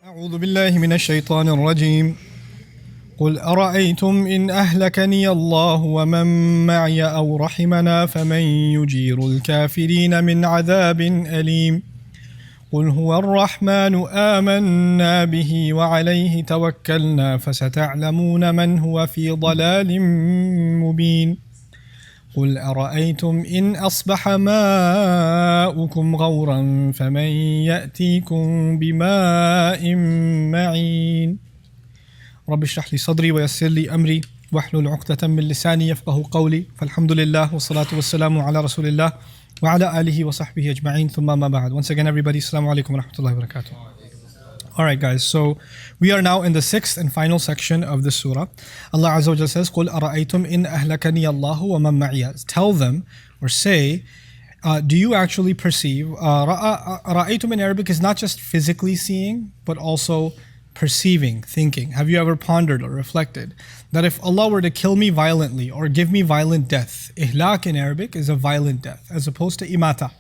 أعوذ بالله من الشيطان الرجيم قل أرأيتم إن أهلكني الله ومن معي أو رحمنا فمن يجير الكافرين من عذاب أليم قل هو الرحمن آمنا به وعليه توكلنا فستعلمون من هو في ضلال مبين قل أرأيتم إن أصبح ماؤكم غورا فمن يأتيكم بماء معين رب اشرح لي صدري ويسر لي أمري واحلل عقدة من لساني يفقه قولي فالحمد لله والصلاة والسلام على رسول الله وعلى آله وصحبه أجمعين ثم ما بعد. Once again everybody, Assalamu alaikum wa rahmatullahi wa barakatuh. Alright guys, so we are now in the sixth and final section of the surah. Allah Azza wa Jalla says, قُلْ أَرَأَيْتُمْ إِنْ أَهْلَكَنِيَ اللَّهُ وَمَنْ مَعِيَ. Tell them or say, do you actually perceive? رَأَيْتُمْ in Arabic is not just physically seeing, but also perceiving, thinking. Have you ever pondered or reflected that if Allah were to kill me violently or give me violent death, ihlak in Arabic is a violent death, as opposed to imata.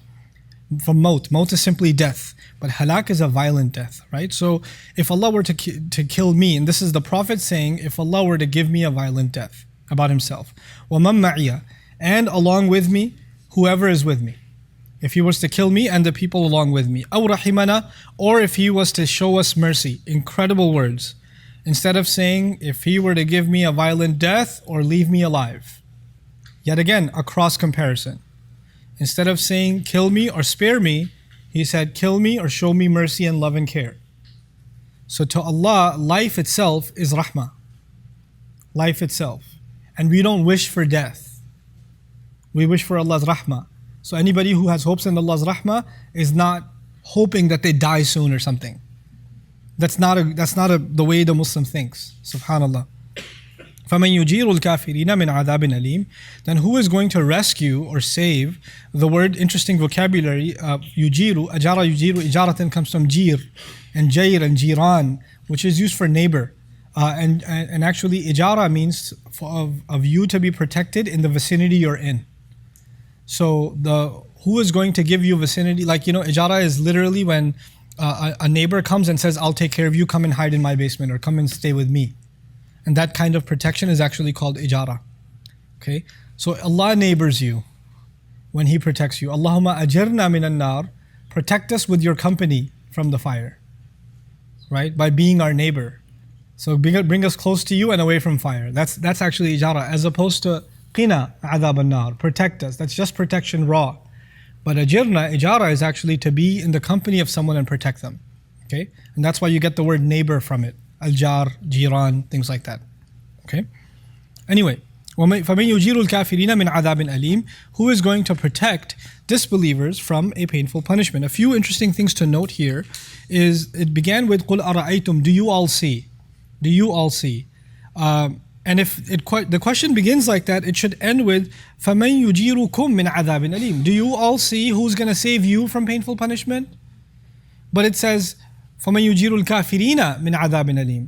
From maut. Maut is simply death, but halak is a violent death, right? So if Allah were to kill me, and this is the Prophet saying, if Allah were to give me a violent death about himself, وَمَن مَعِيَ, and along with me, whoever is with me. If he was to kill me and the people along with me. أَوْ رَحِمَنَا, or if he was to show us mercy. Incredible words. Instead of saying, if he were to give me a violent death or leave me alive. Yet again, a cross comparison. Instead of saying, kill me or spare me, he said, kill me or show me mercy and love and care. So to Allah, life itself is rahmah. Life itself. And we don't wish for death. We wish for Allah's rahmah. So anybody who has hopes in Allah's rahmah is not hoping that they die soon or something. That's not the way the Muslim thinks. Subhanallah. فَمَنْ يُجِيرُ الْكَافِرِينَ مِنْ عَذَابٍ أَلِيمٍ. Then who is going to rescue or save? The word, interesting vocabulary, yujiru, ajara yujiru, ijaratan comes from jir, and jair and jiran, which is used for neighbor. And actually ijara means of you to be protected in the vicinity you're in. So who is going to give you vicinity? Like, ijara is literally when a neighbor comes and says, I'll take care of you, come and hide in my basement or come and stay with me. And that kind of protection is actually called ijaara. Okay? So Allah neighbors you when He protects you. Allahumma ajirna minan nar. Protect us with your company from the fire. Right? By being our neighbor. So bring us close to you and away from fire. That's actually ijaara. As opposed to qina adhab an-nar. Protect us. That's just protection raw. But ijaara is actually to be in the company of someone and protect them. Okay? And that's why you get the word neighbor from it. Al-jar, jiran, things like that. Okay? Anyway, فَمَنْ يُجِيرُ الْكَافِرِينَ مِنْ عَذَابٍ أَلِيمٍ. Who is going to protect disbelievers from a painful punishment? A few interesting things to note here is it began with قُلْ أَرَأَيْتُمْ. Do you all see? Do you all see? And if the question begins like that, it should end with فَمَنْ يُجِيرُكُمْ مِنْ عَذَابٍ أَلِيمٍ. Do you all see who's going to save you from painful punishment? But it says فَمَنْ يُجِيرُ الْكَافِرِينَ مِنْ عَذَابٍ أَلِيمٍ.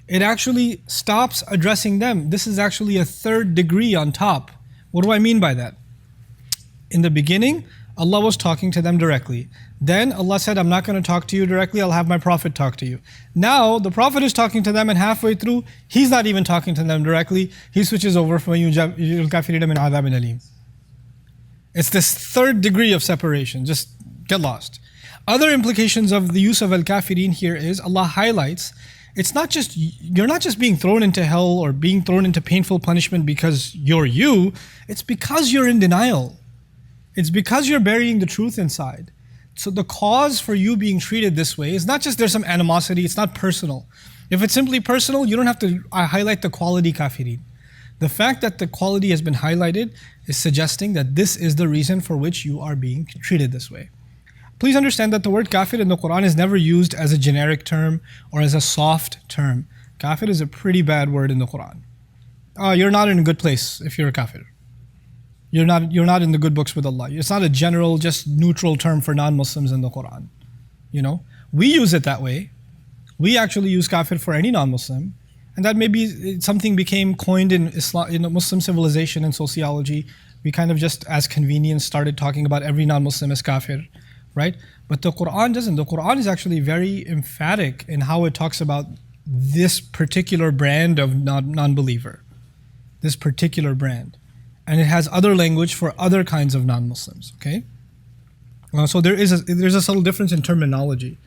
It actually stops addressing them. This is actually a third degree on top. What do I mean by that? In the beginning, Allah was talking to them directly. Then Allah said, I'm not going to talk to you directly, I'll have my Prophet talk to you. Now, the Prophet is talking to them and halfway through, he's not even talking to them directly. He switches over from يُجِيرُ الْكَافِرِينَ مِنْ عَذَابٍ أَلِيمٍ. It's this third degree of separation. Just get lost. Other implications of the use of al-kafirin here is Allah highlights you're not just being thrown into hell or being thrown into painful punishment because you're you, it's because you're in denial. It's because you're burying the truth inside. So the cause for you being treated this way is not just there's some animosity, it's not personal. If it's simply personal, you don't have to highlight the quality kafirin. The fact that the quality has been highlighted is suggesting that this is the reason for which you are being treated this way. Please understand that the word kafir in the Quran is never used as a generic term or as a soft term. Kafir is a pretty bad word in the Quran. You're not in a good place if you're a kafir. You're not in the good books with Allah. It's not a general, just neutral term for non-Muslims in the Quran. We use it that way. We actually use kafir for any non-Muslim. And that maybe something became coined in Islam, in Muslim civilization and sociology. We kind of just, as convenience, started talking about every non-Muslim as kafir. right? But the Quran doesn't. The Quran is actually very emphatic in how it talks about this particular brand of non-believer, this particular brand. And it has other language for other kinds of non-Muslims, okay? So there's a subtle difference in terminology.